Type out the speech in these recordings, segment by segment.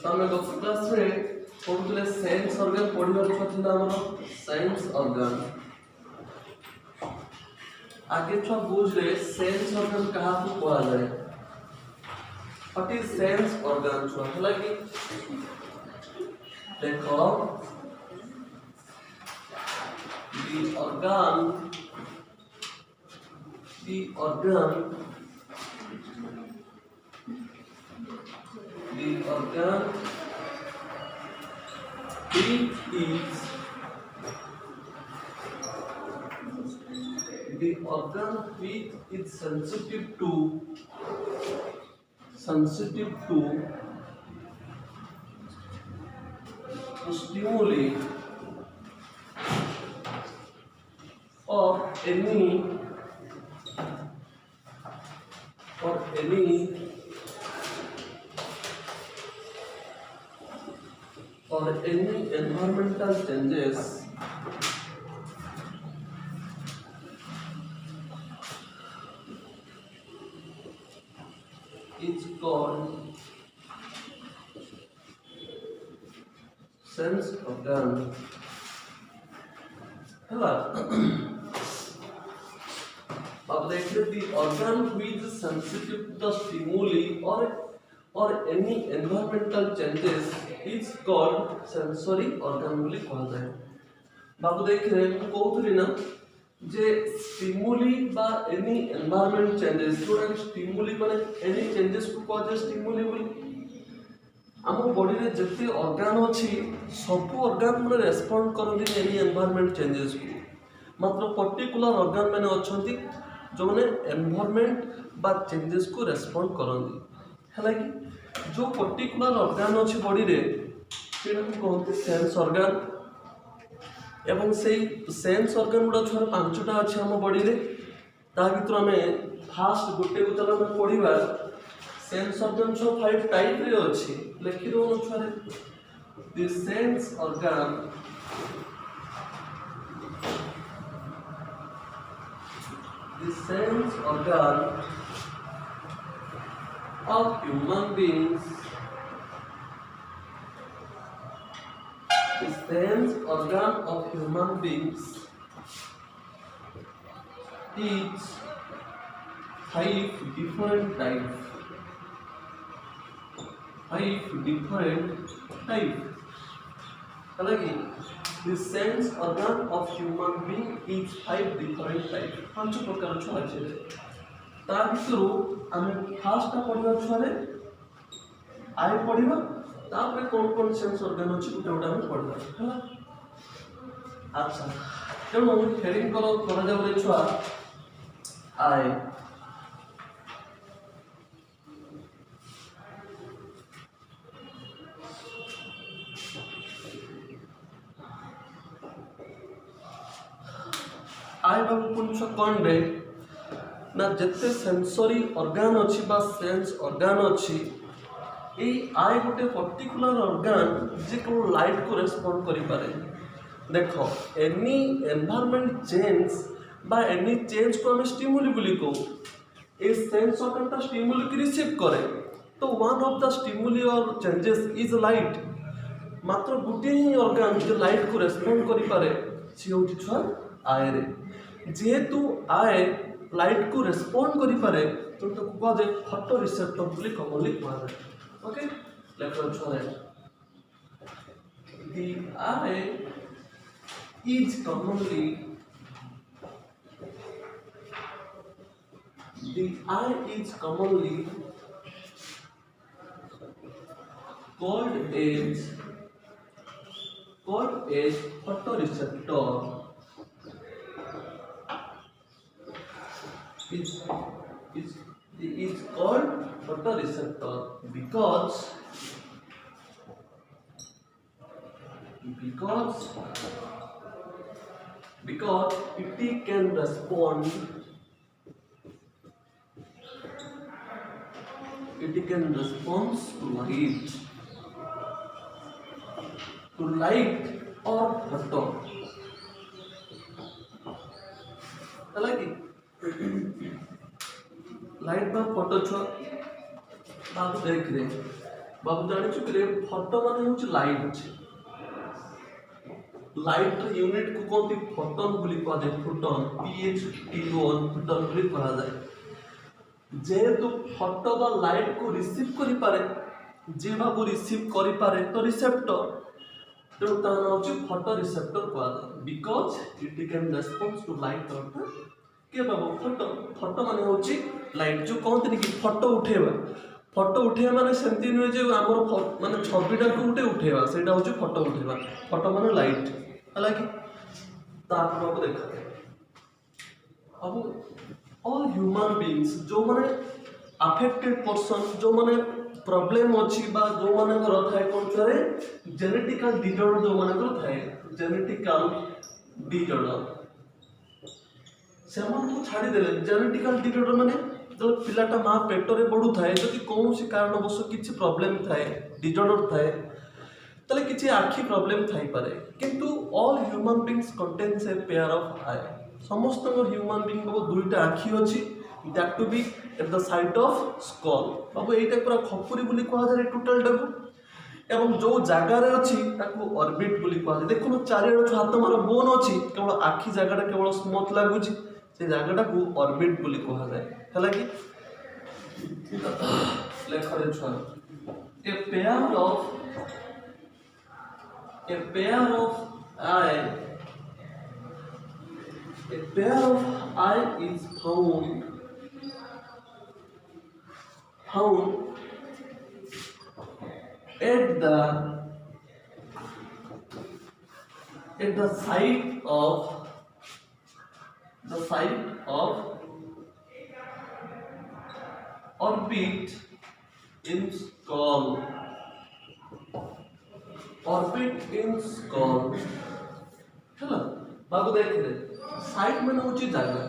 ଆମେ ଗତ କ୍ଲାସରେ ପଢୁଥିଲେ ସେନ୍ସ ଅର୍ଗାନ ପଢିବାର ଥିଲା ଆମର ସେନ୍ସ ଅର୍ଗାନ। आगे छुआ बुझले सेंस ऑर्गन काहाकू कहा जाए। व्हाट इज सेंस ऑर्गन छुआ हला कि देखो the organ the organ which is sensitive to stimuli or any environmental changes is called sense organ. अब देखिए the organ which is sensitive to the stimuli or any environmental changes is called sensory organ बोली कहा जाए। बाबू देखिए मैं कहूँगी ना जे stimuli बा एनी एनवायरनमेंट चेंजेस जोड़ा स्टिमुली माने एनी चेंजेस को कहा जाए स्टिमुली बोली। आम बॉडी रे जते ऑर्गन अछि सब ऑर्गन माने रेस्पोंड करंदी एनी एनवायरनमेंट चेंजेस को। मात्र पर्टिकुलर ऑर्गन माने अछंती जो माने एनवायरनमेंट बा चेंजेस को रेस्पोंड करंदी हला कि जो पर्टिकुलर ऑर्गन अछि बॉडी रे सेटा को कहते सेंस ऑर्गन। एवं से सेंस ऑर्गन गुड़ा छुआ पांचटा अच्छे आम बॉडी रे ता भीतर आम फास्ट गोटे को चलो आम पढ़ा सेंस ऑर्गन छुआ 5 टाइप रे अच्छी लिखि दो छुआ the sense organ of human beings The sense organ of human beings is 5 different types. 5 different types. हालांकि the sense organ of human being is 5 different types. 5 प्रकार छुआ छे। ता भितरु आमे फास्ट पढ़िबा छुआरे आइ पढ़िबा तापर कौन सेंस ऑर्गन अछि गोटे गोटे हम पढ़बा हला। अच्छा तेणु हेडिंग करा जाबले छुआ आए बाबू पुछ कौन बे ना जते सेंसरी ऑर्गन अछि बा सेंस ऑर्गन अछि ए आई गोटे पर्टिकुलर ऑर्गन जे को लाइट को रेस्पोंड करि पारे। देखो एनी एनवायरनमेंट चेंज बा एनी चेंज को हम स्टिमुली बोली को ए सेंस ऑर्गन ता स्टिमुली की रिसीव करे तो वन ऑफ द स्टिमुली और चेंजेस इज लाइट। मात्र गुटे ही ऑर्गन जो लाइट को रेस्पोंड करि पारे से होती छुआ आए रे जेहेतु आए लाइट को रेस्पोंड करि पारे तो को कह जे फोटो रिसेप्टर बोली कमली कहा जाए। Okay, let's try it. The eye is commonly called as photoreceptor. Is called photoreceptor because it can respond to light or photon। Light बा फोटो छो बात देख रहे बाबू जानिछु कि फोटो माने होची लाइट। लाइट यूनिट को कोनती फोटोन बोली कहा जाए। फोटोन PHTON फोटोन बोली कहा जाए। जेहेतु फोटो बा लाइट को रिसीव करि पारे, जे बाबू रिसीव करि पारे तो रिसेप्टर, तो तार होची फोटो रिसेप्टर कहा जाए। Because it can response to light of के बाबू फोटो। फोटो माने होची लाइट, जो कहते कि फोटो उठेबा। फोटो उठेबा माने सेमती नुहे जे हमर माने छबिटा को उठे उठेबा, सेटा होची फोटो उठेबा। फोटो माने लाइट हला कि तापर बाबू देखा अब ऑल ह्यूमन बीइंग्स जो माने अफेक्टेड पर्सन, जो माने प्रॉब्लम अछि बा जो माने कर थाए कोन करे जेनेटिकल डिसऑर्डर, जो माने कर थाए जेनेटिकल डिसऑर्डर से को छाड़ी देले। जेनेटिकल डिसऑर्डर माने जो पिलाटा मां पेटरे बढु थाए, जदि कौन सी कारणवश किछि प्रॉब्लम थाए, डिसऑर्डर थाए, तले किछि आखि प्रॉब्लम थाई पारे। किंतु all human beings contains a pair of eye. समस्त ह्यूमन बीइंग को दुईटा आखि अछि, that to be at the side of skull. बाबू एटा पूरा खपुरी बोली कहा जाय टोटल टाको। एवं जो जगह रे अछि ताको ऑर्बिट बोली कहा जाय। देखो चारियाडे जो हाथ मार बोन अछि, केवल आखि जगह केवल स्मूथ लागुछि, से जगह को ऑर्बिट बोली कहा जाय। हला कि लेखरे छुआ a pair of eye, a pair of eye is found at the site of orbit in skull. Orbit in school हैला बाबू देख रे साइट में होची जगह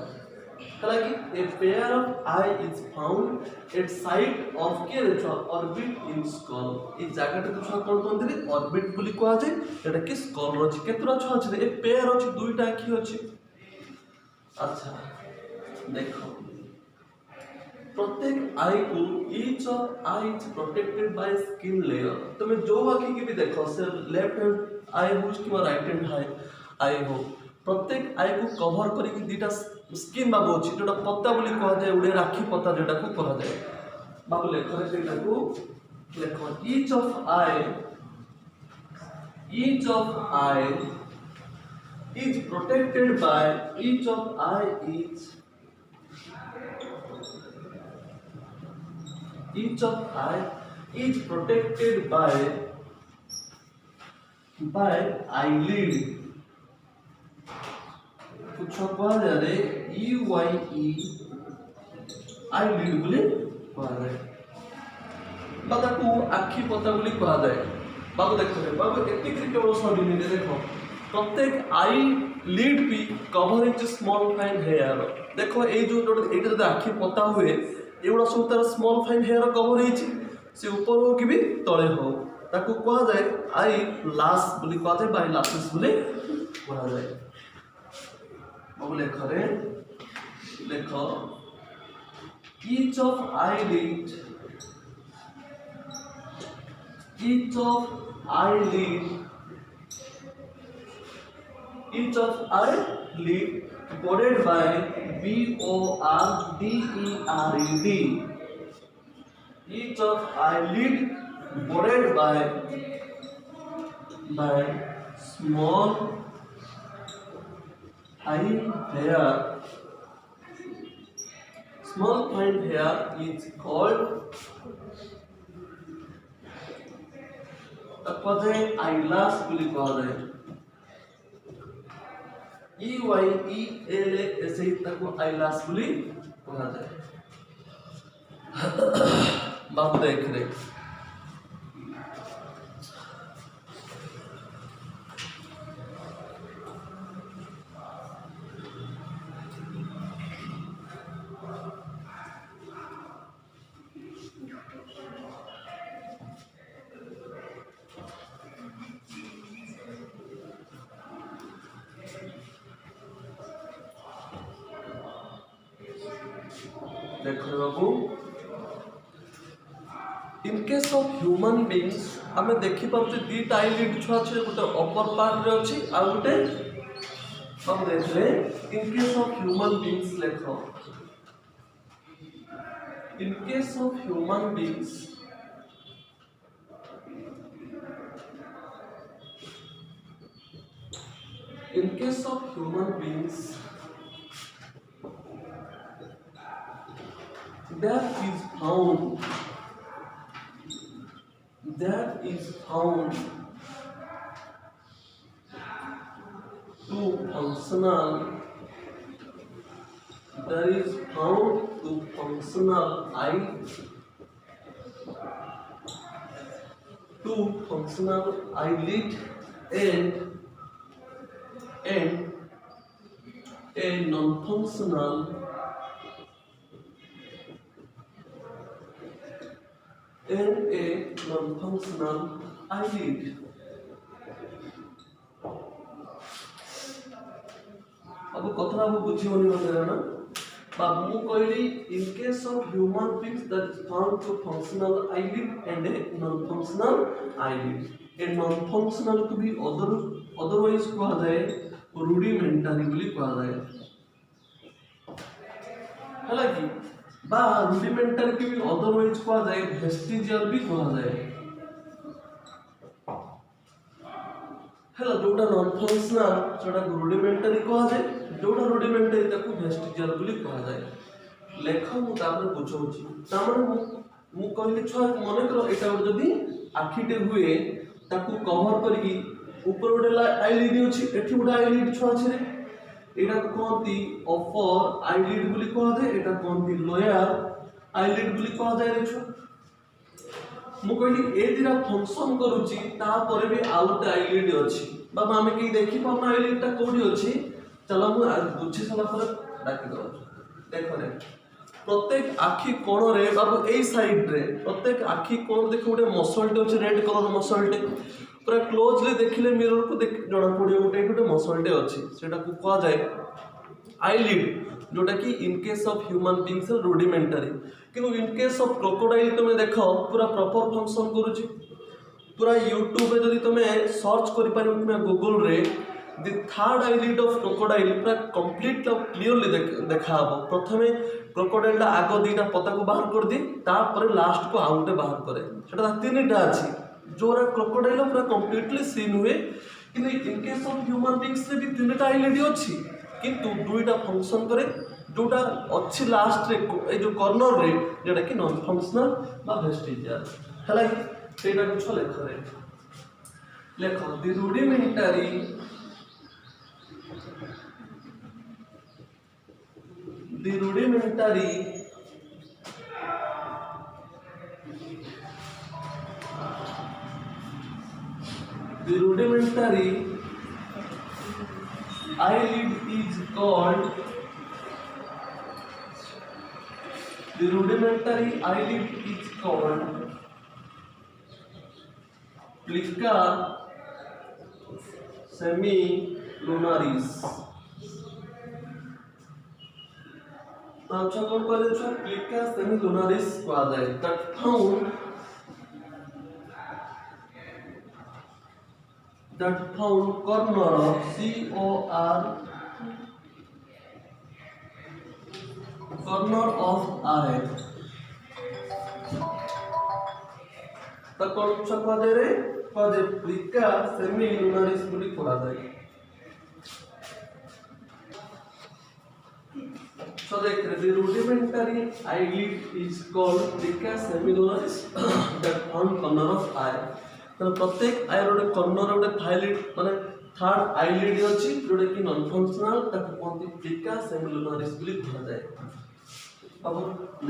हला कि ए pair of eye is found at site of के रेछा ऑर्बिट इन स्कल। ए जगह को छा कोन कोन ऑर्बिट बोली कहा जाय। एटा कि स्कल रछि केतरा छ अछि ए पेयर अछि, दुईटा आखि अछि। अच्छा देखो प्रत्येक आई को each of eye is protected by skin layer. तुम जो आखि की भी देखो से लेफ्ट हैंड आई हो कि राइट हैंड आई हो, प्रत्येक आई को कवर करके दीटा स्किन बाबू अछि, जोटा पत्ता बोली कहा जाय, उडे राखी पत्ता जोटा को कहा जाय। बाबू लेखो रे सेटा को लेखो each of eye is protected by each of eye is each of eye is protected by eyelid। कुछ कहा जा रे EYE eyelid बोले कहा जाए। बाबा को आखि पता बोली कहा जाए। बाबू देखो रे बाबू एतिक केवल सॉरी ने देखो प्रत्येक आई लीड भी cover is small fine hair. देखो ए जो एटा जब आखि पता हुए एवडा सब तार स्मॉल फाइन हेयर कवर होइछि, से ऊपर हो कि भी तळे हो, ताको कहा जाय आई लाश बोली कहा जाय, बाय लाशेस बोली कहा जाय। अब लेखरे लेखो each of eyelid bordered by BORDERED। Each of eyelid bordered by small fine hair. Small fine hair is called eyelash बोली कहा जाए। EYELAS ताको eyelash बोली कहा जाए। बाबू देख रे देखो बाबू in case of human beings आमे देखि पाउछे दीटा आईलिड छुआ छे गोटे अपर पार्ट रे अछि आ गोटे हम देखले in case of human beings लेखो in case of human beings in case of human beings there is found two functional eyelid and a non-functional eyelid. अब कथा अब बुझिबनी ना बा मु कहली in case of human beings that is found to functional eyelid and a non-functional eyelid. A non-functional को भी otherwise कहा जाए रुडिमेंटारी बोली कहा जाए हला कि बा रुडिमेंटारी के भी अदरवाइज कहा जाए वेस्टिजियल भी कहा जाए हला जोटा नॉन फंक्शनल जोटा रुडिमेंटारी कहा जाए जोटा रुडिमेंटारी ताको वेस्टिजियल बोली कहा जाए लेखा मु तापर बुझौछि तामने मु कहली छुआ मने करो एटा जदी आखिटे हुए ताको कवर करके ऊपर गोटे आईलिड अछि एठी गोटे आईलिड छुआ अछि रे एटा को कहती अपर आईलिड बोली कहा जाए एटा कहती लोअर आईलिड बोली कहा जाए रे छुआ मु कहली ए दिरा फंक्शन करूची ता परे भी आउट आईलिड अछि बाबा हमें की देखि पाना आईलिड ता कोडी अछि चलो मु बुझी सला पर डाकी दो देखो रे प्रत्येक आखी कोण रे बाबू ए साइड रे प्रत्येक आखी कोण देखो गोटे मसलटे अछि रेड कलर मसलटे पूरा क्लोजली देखिले मिरर को जଣା पड़ियो गोटे मसलटे अछि सेटा को कहा जाए आईलिड जोटा कि इन case of human beings rudimentary किंतु इन केस ऑफ क्रोकोडाइल तुमे देखो पूरा प्रॉपर फंक्शन करूची पूरा यूट्यूब रे जदी तुमे सर्च करि पारिबो तुमे गूगल रे the third eyelid of crocodile पूरा कंप्लीट क्लियरली देखा हबो प्रथमे क्रोकोडाइल दा आगो दीटा पता को बाहर कर दी तापर लास्ट को आउटे बाहर करे सेटा तीनटा अछि जोरा क्रोकोडाइल पूरा कंप्लीटली सीन हुए किंतु इन केस ऑफ ह्यूमन बीइंग्स रे भी तीनटा आईलिड अछि किंतु दुईटा फंक्शन करे जोटा अच्छी लास्ट रे ए जो कॉर्नर रे जेटा कि नॉन फंक्शनल बा वेस्टिजियल हला सेटा कुछ लेख रे लेखो the rudimentary eyelid is called plica semilunaris अच्छा कौन करे छ plica semilunaris कहा जाए that found corner of corner of eye तो कौन सा कहा जाए रे कहा जाए plica semilunaris बोली कहा जाए so the rudimentary eyelid is called plica semilunaris that found corner of eye तो प्रत्येक आई रोटे कॉर्नर रोटे थाइलिड माने थर्ड आईलिड अछि जोटे कि नॉन फंक्शनल ताको कोनती plica semilunaris बोली कहा जाए अब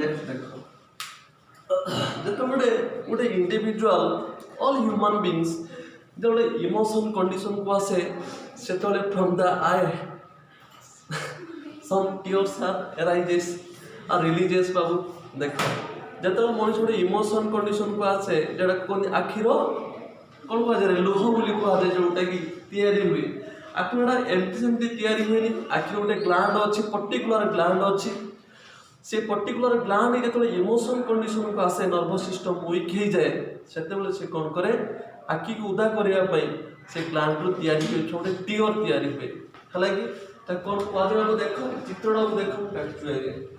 नेक्स्ट देखो जतो गोटे इंडिविजुअल ऑल ह्यूमन बीइंग्स जोटे इमोशन कंडीशन को आसे सेतोले from the eye some tears are arises are releases बाबू देखो जतो मनुष्य गोटे इमोशन कंडीशन को आसे जेटा कोन आखिरो कौन कहा जाए लुह बोली कहा जाए जोटा कि तैयारी हुए आखिर एमती सेमती तैयारी हुए आखिर गोटे ग्लैंड अच्छी पर्टिकुलर ग्लैंड अच्छी से पर्टिकुलर ग्लैंड जो इमोशन कंडीशन को आसे नर्वस सिस्टम वीक हो जाए से कौन करे आखि को उदा करने से ग्लैंड रू तैयारी हुए छोटे टीयर तैयारी हुए है कौन कह देख चित्रटा को देख एक्चुअली है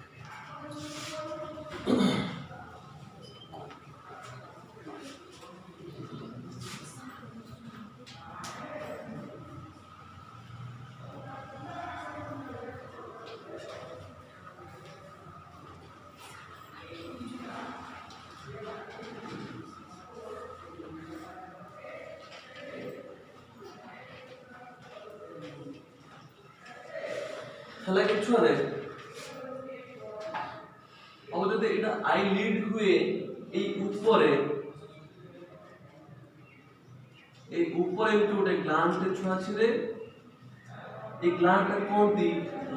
कि छुआ अब जब ये आई लीड हुए गोटे ग्लैंड छुआ अच्छे ये ग्लैंड कौन थी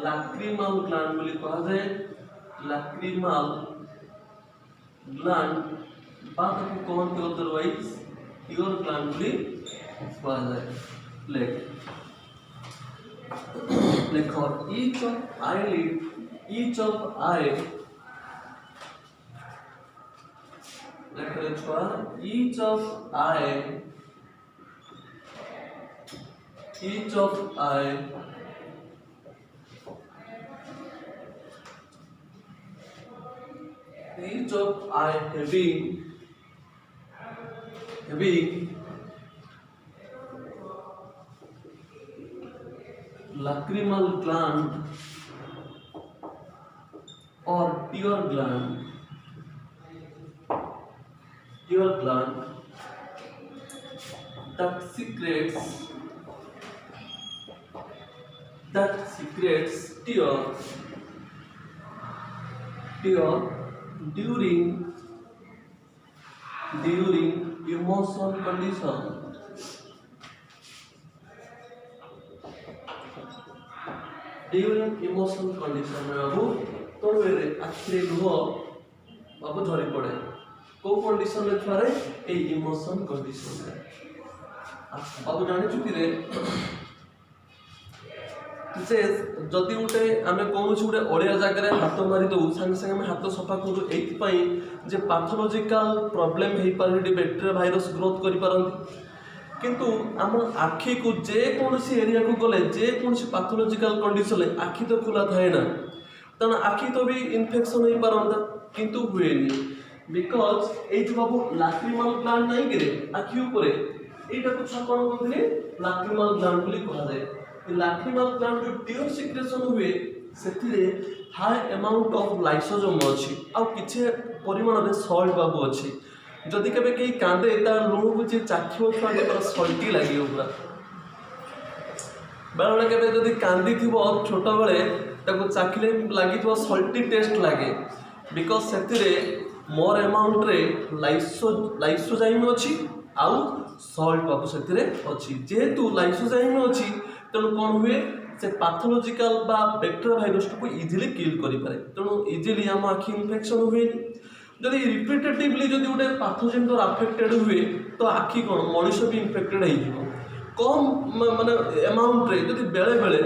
लैक्रिमल ग्लैंड बोली कहा जाए लैक्रिमल ग्लैंड बात कौन थी अदरवाइज टीयर ग्लैंड बोली कहा जाए लिखो each of eyelid each of eye each of eye each of eye each of eye having lacrimal gland or tear gland that secretes tear during emotion condition during emotional condition में बाबू तो आखिरे लुह बाबू झरी पड़े को condition में छुआरे ए emotion condition में बाबू जानि चुकी रे से जदि गोटे आम कौन गोटे अड़िया जगह हाथ मारी दू सागे सागे हाथ सफा करूँ ये जे पाथोलोजिकल प्रोब्लेम हो पारे बैक्टेरिया भाइरस ग्रोथ कर किंतु आम आखि को जेकोसी एरिया को गले जेकोसी पाथोलोजिकल कंडीशन आखि तो खुला थाए ना तेना आखि तो भी इन्फेक्शन हो पारंता किंतु हुए बिकज ये बाबू लैक्रिमल ग्लैंड नहीं कि आखि उपरे एटा को छा कोन कहले लैक्रिमल ग्लैंड बोली कहा जाए लैक्रिमल ग्लैंड जो टीयर सिक्रेशन हुए सेथिरे हाई अमाउंट ऑफ लाइसोसोम अछि आ किछि परिमाण रे सॉल्ट बाबू अछि जदि केबे कहीं कांदे तार लुण को जे चाखियो पूरा सल्टी लगे पूरा बेले केबे जदि कांदी थिबो छोट बेले ताको चाखिले लागि तो सल्टी टेस्ट लगे बिकज सेतिरे मोर अमाउंट रे लाइसोजाइम अछि आउ सॉल्ट बाबू सेतिरे अछि जेहेतु लाइसोजाइम अछि तेणु कौन हुए से पाथोलोजिकल बा बैक्टेरिया भाइरस को इजिली किल करि पारे तेणु इजिली आम आखि इन्फेक्शन हुए जदि रिपीटेटिवली जदि गोटे पाथोजेन द्वारा अफेक्टेड हुए तो आखि कौन मनुष्य भी इन्फेक्टेड हो कम माने अमाउंट रे जदि बेले बेले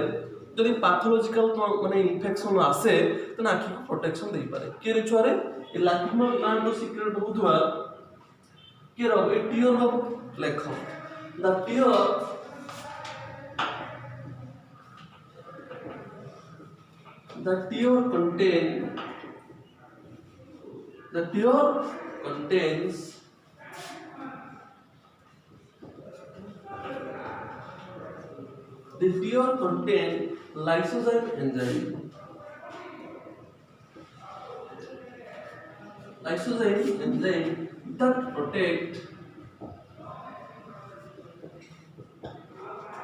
जदि पाथोलोजिकल माने इन्फेक्शन आसे तो आखि को प्रोटेक्शन दे पारे के रे छुआरे ए लैक्रिमल ग्लैंड रो सीक्रेट होतुआ के रो ए टीयर रो लेखो the tear The tear contains lysozyme enzyme. Lysozyme enzyme that protect.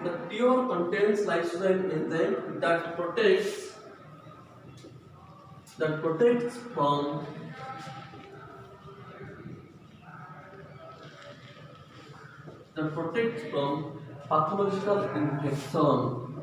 The tear contains lysozyme enzyme that protects from pathological infection.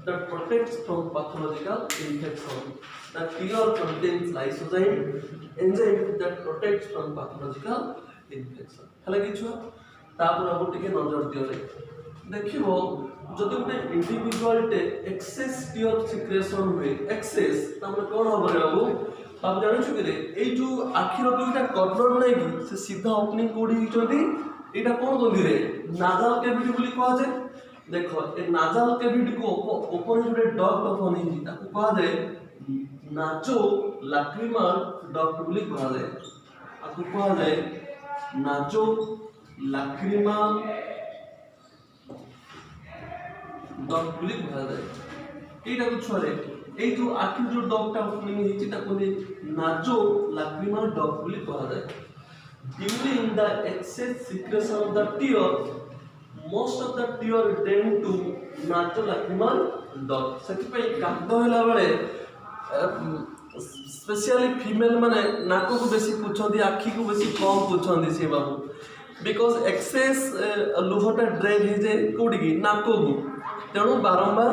That protects from pathological infection. The tear contains lysozyme enzyme that protects from pathological infection. हला कि छुआ तापर अब टिके नजर दियो रे देखिबो जदि गोटे इंडिविजुअल टे एक्सेस टीयर सिक्रेशन हुए एक्सेस तमने कोन हो रे बाबू आप जानि छु कि ए जो आखिर दुईटा कॉर्नर नै कि से सीधा ओपनिंग कोडी हिचोदी एटा कोन गंदी रे नाजल कैविटी बोली कहा जाय देखो ए नाजल कैविटी को ऊपर जोटे डक्ट ओपन हिची ताको कहा जाय नाजो लैक्रिमल डक्ट बोली कहा जाय आको कहा जाय नाजो लैक्रिमल डक्ट बोली कहा जाए एटा को छोरे ए जो आखिर जो डक्ट ओपनिंग हिची ताको नाजो लैक्रिमल डक्ट बोली कहा जाए during the excess secretion of the tear most of the tear tend to nasolacrimal duct सेति पे कांद होला बेले स्पेशली फीमेल माने नाको को बेसी पुछंदी आखी को बेसी कम पुछंदी से बाबू बिकॉज एक्सेस लुहटा ड्रेन हे जे कोडी की नाको को तेणु बारंबार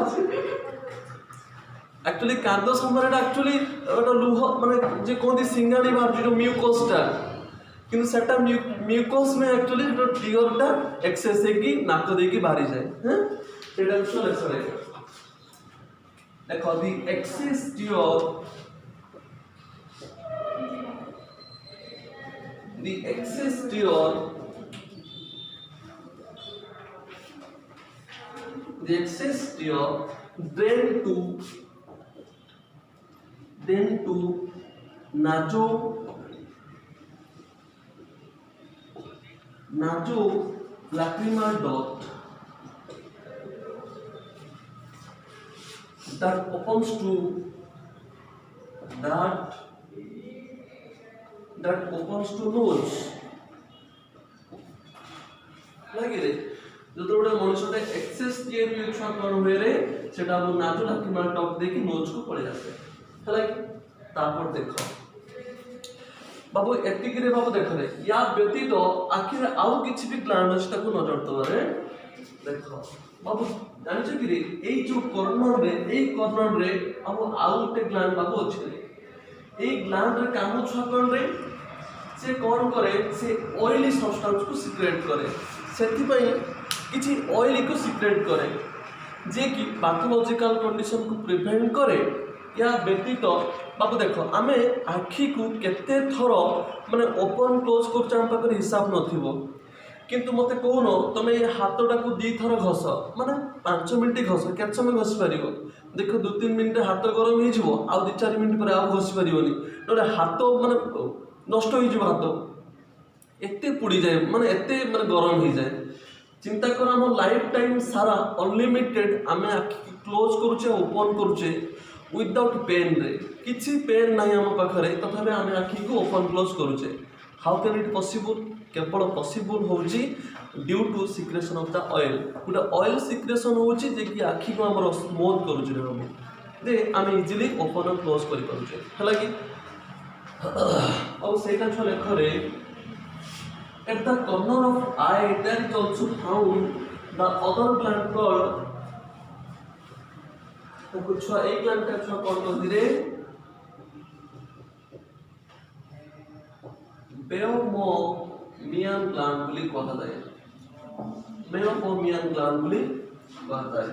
एक्चुअली कांद समय एक्चुअली एटा लुह माने जे कोंदी सिंगाणी बाहर जो म्यूकोसटा किंतु सेटा म्यूकोस में एक्चुअली जो टीयरटा एक्सेस है कि नाक दे की बाहरी जाए हैं एटा चले चले देखो the excess tear the excess tear the excess tear then to nasolacrimal duct that opens to nose लगे रे जो तो बड़े मनुष्य एक्सेस टीयर भी छुआ कौन हुए रे सेटा वो nasolacrimal duct दे की नोज को पड़े जाते है लगे तापर देखो बाबू एतिक रे बाबू देखो रे या व्यतीत आखिर आउ किछि भी ग्लैंड अछि ताको नजर दबारे देखो बाबू जानि छ कि रे एई जो कॉर्नर रे अब आउ ते ग्लैंड बाबू अछि रे एई ग्लैंड रे काम छ कोन रे से कोन करे से ऑयली सब्सटेंस को सिक्रेट करे सेति पई किछि ऑयली को सिक्रेट करे जे कि पैथोलॉजिकल कंडीशन को प्रिवेंट करे या व्यतीत बाबू देखो आमे आखी को केते थरो माने ओपन क्लोज कर चाम पाकर हिसाब नथिबो किंतु मते कोनो तमे हाथटा को दी थरो घस माने 5 मिनिट घस केत समय घस परिबो देखो 2-3 मिनिट हाथ गरम हे जिवो आ 2-4 मिनिट पर आ घस परिबोनी नोरे हाथ माने नष्ट हो जिवो हाथ एते पुडी जाय माने एते माने गरम हे जाय चिंता कर हम लाइफ टाइम सारा अनलिमिटेड आमे आखी क्लोज करूचे ओपन करूचे विदाउट पेन रे किछि पेन नाही हम पाखरे तथापि आमे आखी को ओपन क्लोज करूचे हाउ कैन इट पॉसिबल केवल पॉसिबल होउची due to secretion of the oil गुटा ऑयल सिक्रेशन होउची जे कि आखी को हमर स्मूथ करूचे रे हम दे आमे इजीली ओपन और क्लोज करि करूचे हला कि और सेटा छ लेखरे at the corner of eye there is also found the other gland called तो कुछ एक ग्लैंड का छुआ कौन कर दिरे मेयोपोमियन ग्लैंड बोली कहा जाए मेयोपोमियन ग्लैंड बोली कहा जाए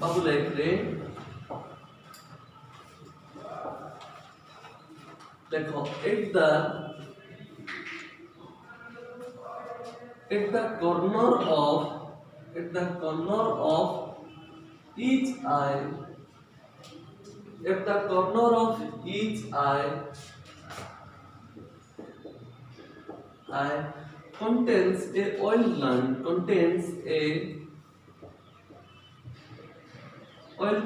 बाबू लाइक रे देखो at the corner of each eye contains a oil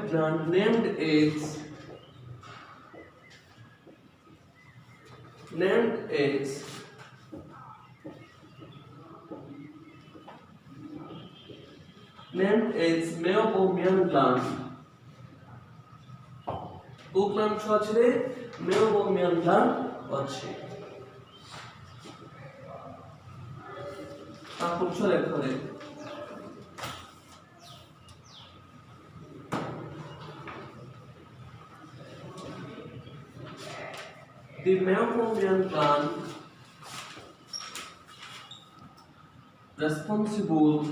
gland named as meiopomian gland को ग्लैंड छ छरे मेयोपोमियन ग्लैंड अछि तापर पुछ लेखरे the meibomian gland responsible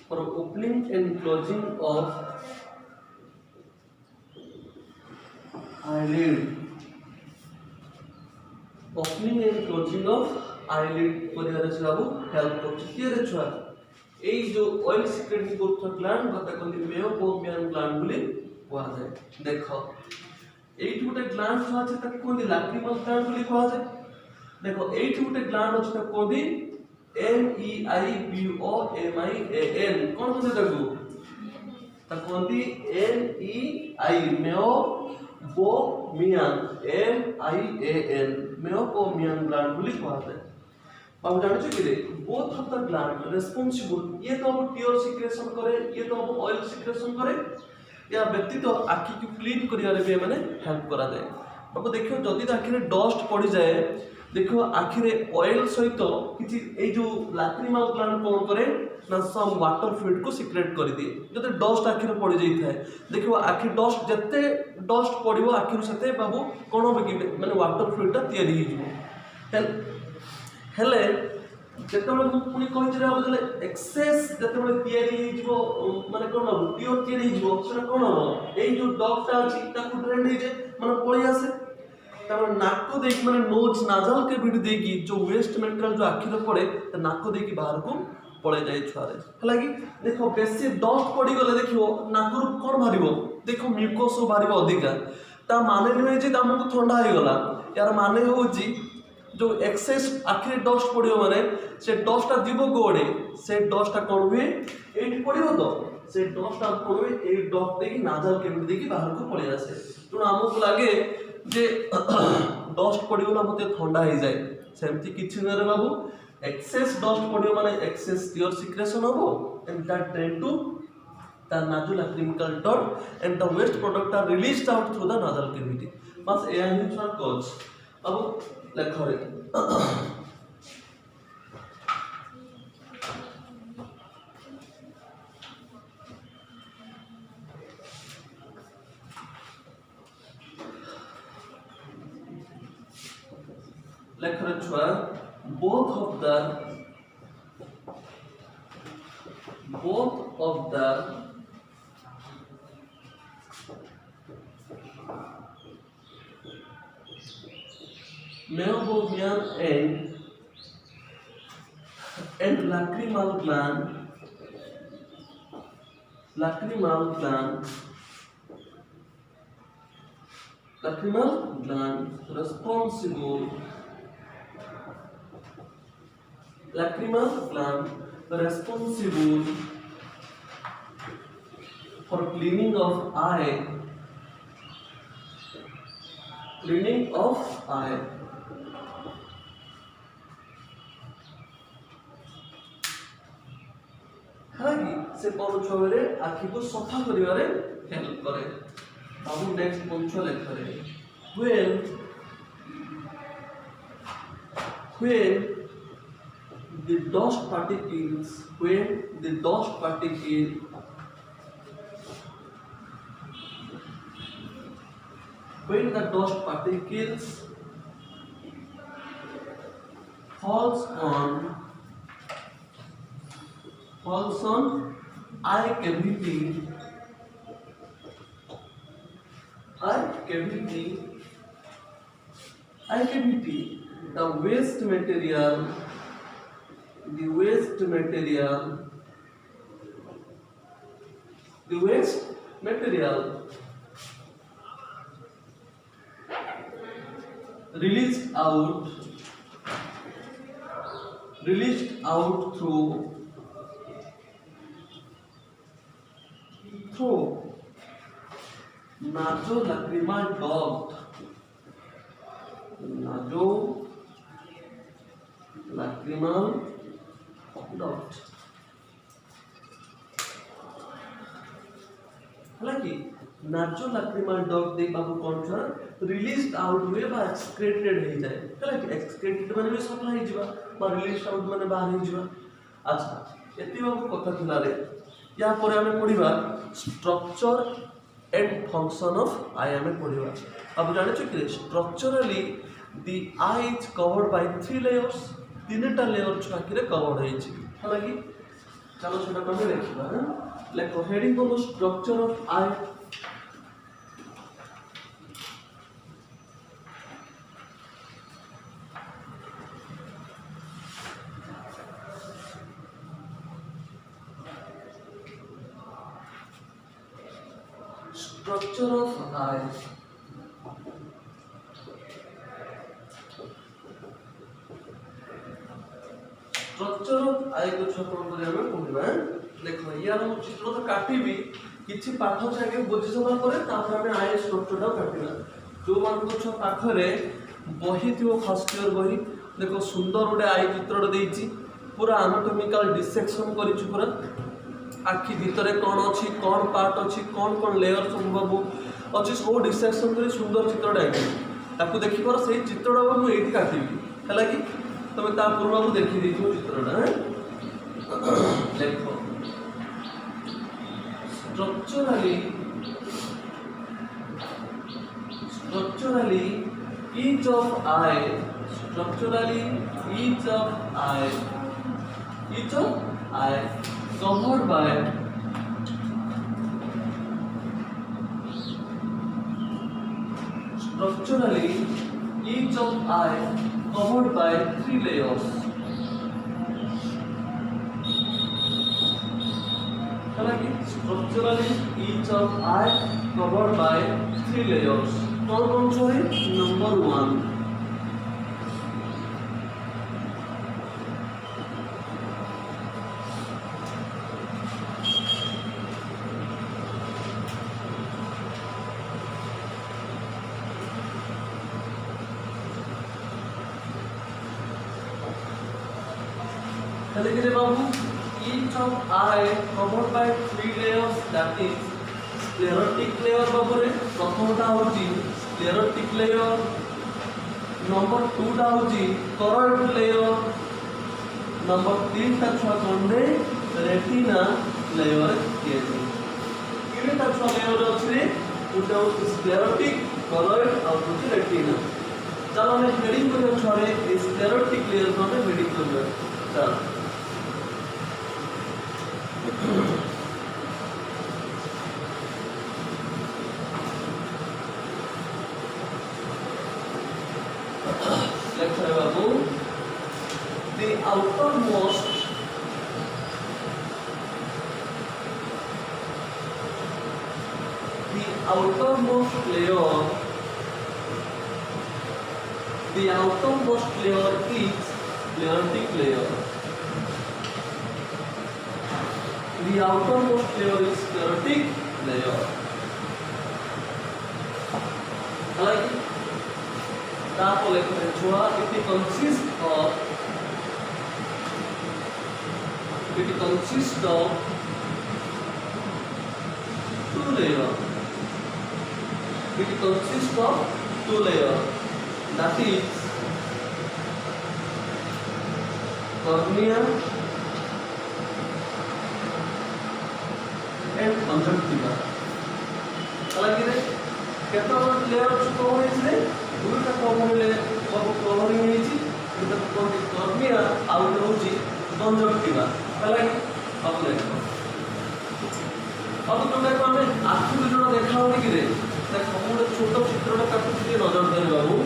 for opening and closing of eyelid. Opening and closing of eyelid करियारे छाबु help करछ किरे छुआ एई जो ऑयल सिक्रेट करछ ग्लैंड बता कोन मेयोपोमियन ग्लैंड बोली कुआ जाय देखो एई गुटे ग्लैंड छुआ छै त कोन लैक्रिमल ग्लैंड बोली कुआ जाय देखो एई गुटे ग्लैंड अछि त कोदी MEIBOMIAN कोन बोले देखो त कोंदी MEI मेयोपोमियन MIAN मेयोपोमियन ग्लैंड बोली कुआ जाय अब जान छी कि both of the gland responsible ये तो अब टीयर सिक्रेशन करे ये तो अब ऑयल सिक्रेशन करे या व्यक्ति तो आखि को क्लीन करियारे भी माने हेल्प करा जाए अब देखियो जदी आखि रे डस्ट पड़ी जाए देखियो आखि रे ऑयल सहित किछि ए जो लैक्रिमल ग्लैंड कोन करे ना सम वाटर फ्लूइड को सिक्रेट कर दिए जदी डस्ट आखि रे पड़ी जाई थाए देखियो आखि डस्ट जत्ते डस्ट पड़िबो आखि रो सते बाबू कोन बकी माने वाटर फ्लूइड ता तयारी हो जिवो हेले जेतेबेले मु पुनी कहि जरा बदले एक्सेस जेतेबेले तयारी हे जिवो माने कोन टीयर तयारी हे जिवो सेना कोन एई जो डॉगटा अछि ताकू ड्रेन हे जे माने पळी आसे तापर नाको देख माने नोज नाजल के बिड देकी जो वेस्ट मटेरियल जो आखि रे पड़े त नाको देकी बाहर को पळे जाय छुआरे हलाकी देखो बेसी डस्ट पड़ी गले देखियो नाकुर कोन भारिबो देखो म्यूकोस भारिबो अधिका ता माने नहे जे हमको ठंडा हे गला यार माने होजी जो एक्सेस आखिर डस्ट पड़ियो माने से डस्टटा जीवो कोडे से डस्टटा कोन हुए एठी पड़ियो तो से डस्टटा कोन हुए ए डस्ट देकी नाजल केमिति देकी बाहर को पळे आसे तो हमको लागे जे डस्ट पड़ियो ना मते ठंडा हे जाय सेमति किछि न रे बाबू एक्सेस डस्ट पड़ियो माने एक्सेस टीयर सिक्रेशन होबो and that drain to the nasolacrimal duct and the waste product are released out through the nasal cavity बस ए है इसका cause अब लिखो रे लिखो रे छुआ both of the meibomian and lacrimal gland responsible for cleaning of eye हागी से पौछरे आखि को सफा करिवारे हेल्प करे बाबू next पौछ लेखरे when the dust particles falls on eye cavity, the waste material released out through nasolacrimal duct, nasolacrimal duct हालांकि nasolacrimal duct दे बाबू कौन सा release out हुए बा एक्सक्रेटेड हो जाए हालांकि एक्सक्रेटेड माने भी सप्लाई हिजबा बा रिलीज आउट माने बाहर हिजबा। अच्छा एति बाबू कथा थिला रे या परे हमें पढिबा structure and function of eye हमें पढिबा। अब जाने छ कि structurally the eye is covered by three layers, तीनटा लेयर छाकी रे कवर्ड होई छी हालांकि चलो सेटा कमे देखिबा। लेखो हेडिंग बोलो structure of eye. Structure of eye structure of eye को छपन करे हमें पढिबा। देखो यार हम चित्र तो काटिबी किछि पाठ जाके बुझि सला परे तापर हमें आई स्ट्रक्चर टा काटिबा। जो मान को छ पाखरे बही थियो फर्स्ट ईयर बही देखो सुंदर उडे आई चित्रटा देइछि पूरा एनाटॉमिकल डिसेक्शन करिछु पूरा आखि भितरे कौन अच्छी कौन पार्ट अच्छी कौन कौन लेयर सब बाबू अच्छी सब डिसेक्शन कर सुंदर चित्रटा ताकू देखी पर से चित्रटा बाबू ये काटिबी है कि तुम ता पूर्व बाबू देखी दी चित्रटा देखो structurally each of I covered by structurally each of I covered by three layers। Structurally each of I covered by three layers। कौन सा है? नंबर 1 चले बाबू each of I covered by three layers that is sclerotic layer बाबू रे प्रथमटा होची sclerotic layer number 2 टा होची choroid layer number 3 टा छुआ कोंडे रेटिना layer के किने ता छुआ layer अछि रे उटा sclerotic choroid और होची रेटिना। चलो हम हेडिंग को छोड़े sclerotic layer को हम हेडिंग करबे। चलो let's have a go. The outermost layer is sclerotic layer। The outermost layer is sclerotic layer। Like that, it consists of two layers। It consists of two layers, that is cornea and conjunctiva। हालांकि केतना layer cover है दुटा cover ले covering हेची दुटा cornea आउ होची conjunctiva हालांकि अब देखो अब तुम देखो हमें आखि जो देखा होनी कि रे देखो हम छोटो चित्रटा काटुची नजर देने बाबू।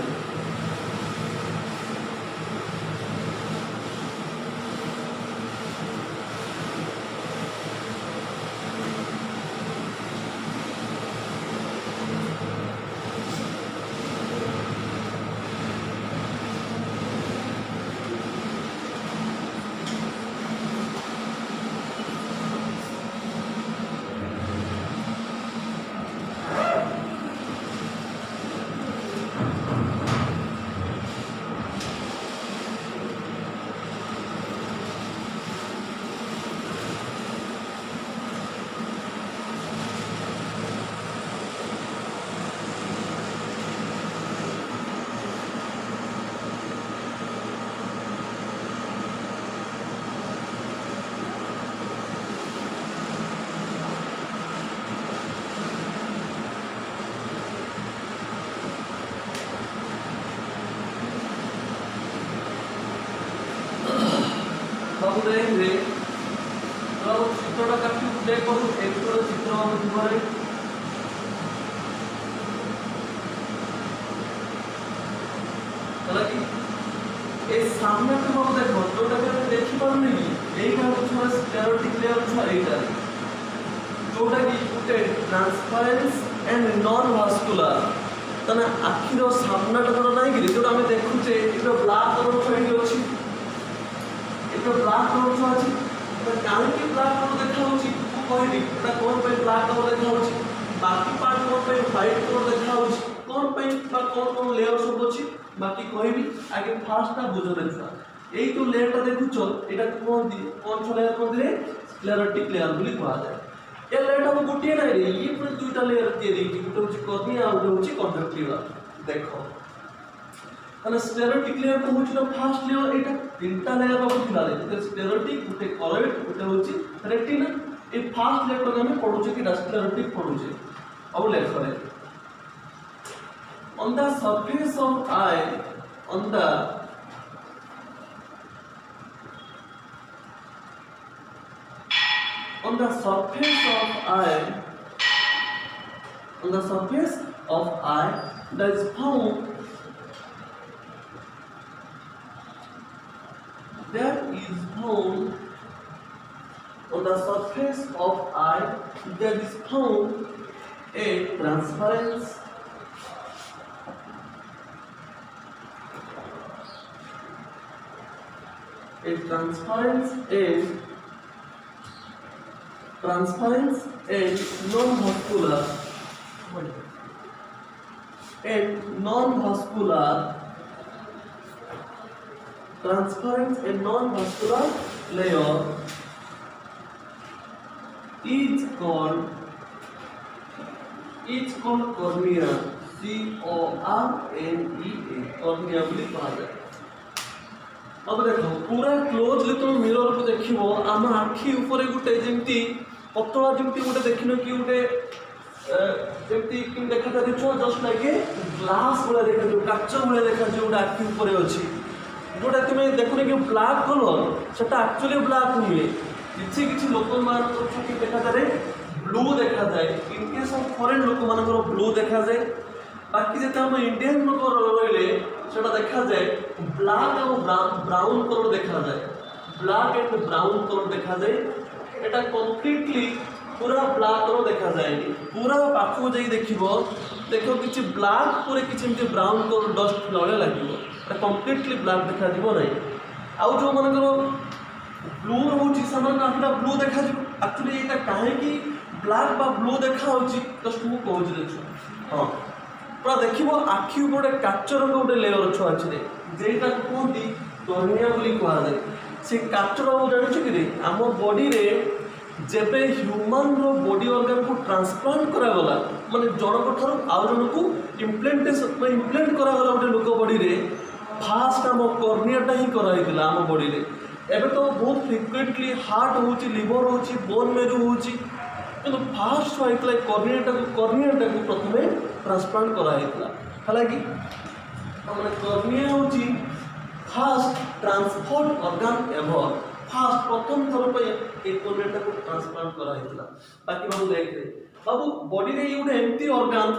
देख रे तो चित्रटा काटी देख करू एक तो चित्र हम दुबारे चला कि ए सामने तो हम देखो जोटा के देखि पारनी कि एटा होछो स्क्लेरोटिक लेयर छ एटा जोटा कि गुटे ट्रांसपेरेंस एंड नॉन भास्कुलर तने आखिरो सामनाटा जोटा नाही कि जोटा हम देखुचे एटा ब्लैक कलर छेडी अछि एटा ब्लैक कलर छ अछि तो काहे कि ब्लैक कलर देखा होछि तू कहली एटा कोन पे ब्लैक कलर देखा होछि बाकी पार्ट कोन पे व्हाइट कलर देखा होछि कोन पे बा कोन लेयर सब अछि बाकी कहबी आगे फास्ट ता बुझो देखा एई तो लेयर ता देखुचो एटा कोन दी कोन छ लेयर कोन रे स्क्लेरोटिक लेयर बोली कहा जाय ए लेयर ता गोटिए नै रे ई पुरा दुईटा लेयर दिए दी गुटे होछि कॉर्निया आ गुटे होछि कंजक्टिवा देखो तने स्क्लेरोटिक लेयर को होछि ना फास्ट लेयर एटा तीनटा लेयर बाबू थिला रे स्क्लेरोटिक गुटे कॉलॉइड गुटे होछि रेटिना ए फास्ट लेयर को हम पढुचे कि स्क्लेरोटिक पढुचे अब लेखो रे on the surface of eye on the surface of eye on the surface of eye there is found on the surface of eye there is found a transparent and non-vascular transparent and non-vascular layer is called cornea cornea cornea बोली कहा जाए अब देखो पूरा closely तुम mirror को देखिबो आम आखि ऊपर गुटे जेमती पतला जेमती गुटे देखिनो कि गुटे जेमती कि देखा था देखो जस्ट लाइक ग्लास वाला देखा जो काच वाला देखा जो गुटे आखि ऊपर अछि जोटा तुम देखुने कि ब्लैक कलर सेटा एक्चुअली ब्लैक हुए किछि किछि लोक मान कि देखा जाए ब्लू देखा जाए इन केस ऑफ फॉरेन लोक मानकर ब्लू देखा जाए बाकी जेते हम इंडियन लोक रहिले सेटा देखा जाए ब्लैक और ब्राउन कलर देखा जाए ब्लैक एंड ब्राउन कलर देखा जाए एटा कंप्लीटली पूरा ब्लैक कलर देखा जाएनी पूरा पाखो जाई देखिबो देखो किछि ब्लैक पूरे किछि एमती ब्राउन कलर डस्ट लळे लागिबो एटा कंप्लीटली ब्लैक देखा दिबो नै आउ जो मानकर ब्लू रहउची समान आखिरा ब्लू देखा दिबो एक्चुअली एटा काहे कि ब्लैक बा ब्लू देखा होची जस्ट मु कहउची देखो हां पूरा देखिबो आखि ऊपर काच रंग गोटे लेयर छ अछि रे जेटा कोंती कॉर्निया बोली कहा जाय से काच रंग जानि कि रे हम बॉडी रे जेबे ह्यूमन रो बॉडी ऑर्गन को ट्रांसप्लांट करा गला माने जणक ठार आउ जण को इम्प्लांट करा गला गोटे लोक बॉडी रे फास्ट हम कॉर्नियाटा ही करा हितला हम बॉडी रे एबे तो बहुत फ्रीक्वेंटली हार्ट होची लिवर होची बोन मेरो होची किंतु फास्ट होइतला कॉर्नियाटा को प्रथमे ट्रांसप्लांट करा हितला हालांकि हमने कॉर्निया होची fast transport organ ever fast प्रथम थर पे एक कॉर्नियाटा को ट्रांसप्लांट करा हितला बाकी बाबू देख रे बाबू बॉडी रे युडे एम्प्टी ऑर्गन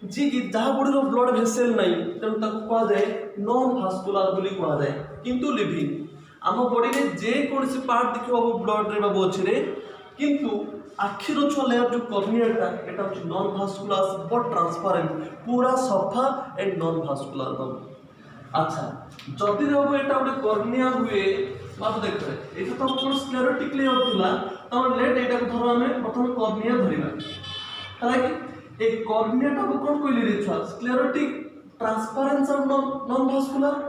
जी कि जहा बॉडी रो ब्लड वेसल नाही तन ताको कहा जाय नॉन भास्कुलर बोली कहा जाय किंतु लिविंग आम बॉडी रे जे कोनसी पार्ट देखिबो ब्लड रे बाबू अछि रे किंतु आखिर छ लेयर जो कॉर्नियाटा एटा छ नॉन भास्कुलर बट ट्रांसपेरेंट पूरा सफा एंड नॉन भास्कुलर बाबू अच्छा जदि बाबू एटा गोटे कॉर्निया हुए बाबू देख रे एटा तो कोन स्क्लेरोटिक लेयर थिला तो लेट एटा को धरो हमें प्रथम कॉर्निया धरिबा हालांकि एक कॉर्नियाटा को कोन कहली रे छ स्क्लेरोटिक ट्रांसपेरेंस और नॉन भास्कुलर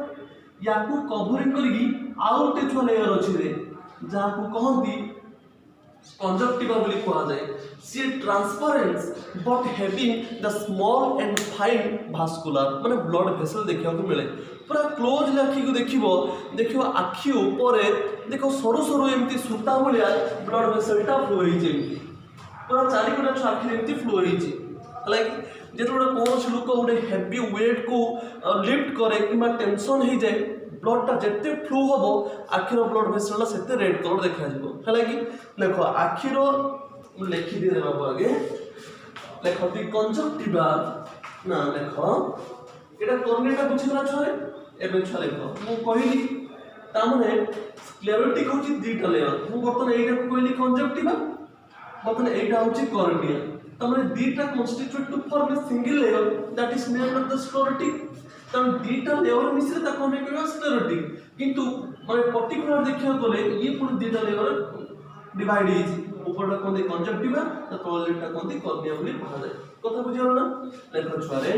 याकू कवरिंग करगी आउट छ लेयर अछि रे जहा को कहंती कंजक्टिवा बोली कहा जाए सी transparence but having the small and fine vascular माने ब्लड वेसल देखिया को मिले पूरा क्लोज आखि को देखिबो आखि ऊपर देखो सरू सरू एमती सूता भलिया ब्लड वेसलटा फ्लो होई जे पूरा चारि कोटा आखि एमती फ्लो होई जे लाइक जेतो कोन लोक गोटे हेवी वेट को लिफ्ट करे किमा टेंशन हो जाए ब्लडटा जिते फ्लो हम आखिर ब्लड भेसल से रेड कलर देखा है कि देख आखिर लिखी दिए बाबू आगे देख दि कंजक्टिवा ना देख ये कर्निया बुझीगला छुआ एवं छुआ देख मुझे कहली तामने स्क्लेरोटिक हूँ दुईटा लेयर मुझे बर्तमान यही कहली कंजक्टिवा बर्तमान यहाँ हूँ कर्निया तामने दुईटा constitute to form a single layer that is named the sclerotic तम दुईटा लेयर मिसले ताको हमें कहबा स्क्लेरोटिक किंतु माने पर्टिकुलर देखिया गले ये पुणी दुईटा लेयर डिवाइड होई ऊपरटा कोन कंजक्टिवा तो तळलेटा कोन कर्निया बोली कहा जाय कथा बुझियो ना देखो छुआरे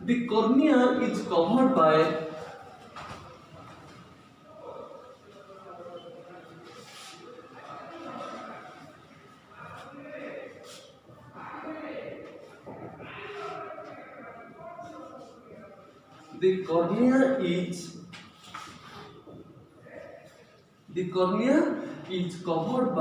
the cornea is covered by the cornea is covered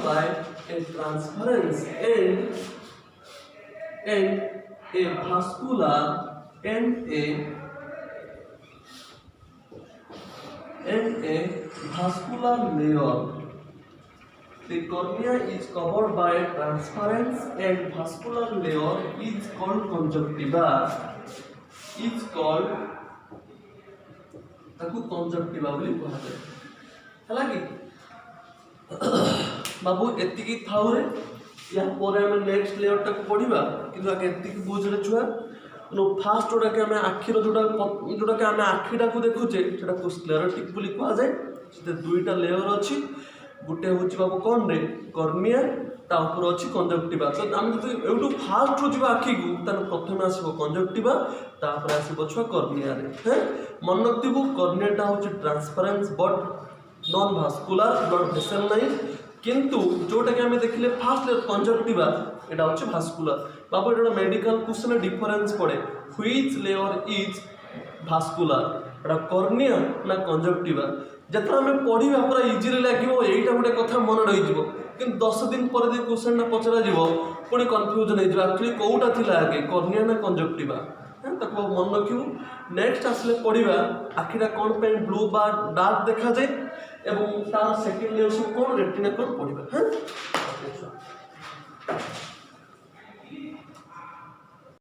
by a transparent and a vascular layer. The cornea is covered by a transparent and vascular layer is called conjunctiva. Is called ताकू conjunctiva बोली कहा जाए है कि बाबू एतिकी थाउ रे या पर हम नेक्स्ट लेयर तक पढ़िबा किंतु आके एतिकी बुझले छुआ नो फास्ट जोटा के हमें आखिर जोटा के हमें आखिटा को देखुचे सेटा को स्क्लेरोटिक बोली कहा जाए से दुईटा लेयर अछि गोटे हूँ बाबू कौन रे कर्निया ता ऊपर अच्छी कंजक्टिवा तो आम जो एवटू फास्ट हो जा आखि को प्रथम आसो कंजक्टिवा तापर आसो छुआ कर्निया रे मन रखिबू कर्नियाटा हूँ transparent but non vascular blood vessel नहीं किंतु जोटा कि आम देखिले फास्ट लेयर कंजक्टिवा एटा हूँ भास्कुलर बाबू एटा मेडिकल क्वेश्चन डिफरेंस पड़े which layer is vascular Etah cornea ना कंजक्टिवा जब आम पढ़ा पूरा इजिली लगे यहीटा गोटे कथा मन रही कि 10 दिन पर क्वेश्चन पचरा पुणी कन्फ्यूजन हो एक्चुअली कौटा थिला आगे कर्निया ना कंजक्टिवा मन रखू नेक्स्ट आसले पढ़ा आखिटा कौन पे ब्लू बा डार्क देखा जाए एवं तार सेकेंड लेयर सब कौन रेटिना कौन पढ़ा।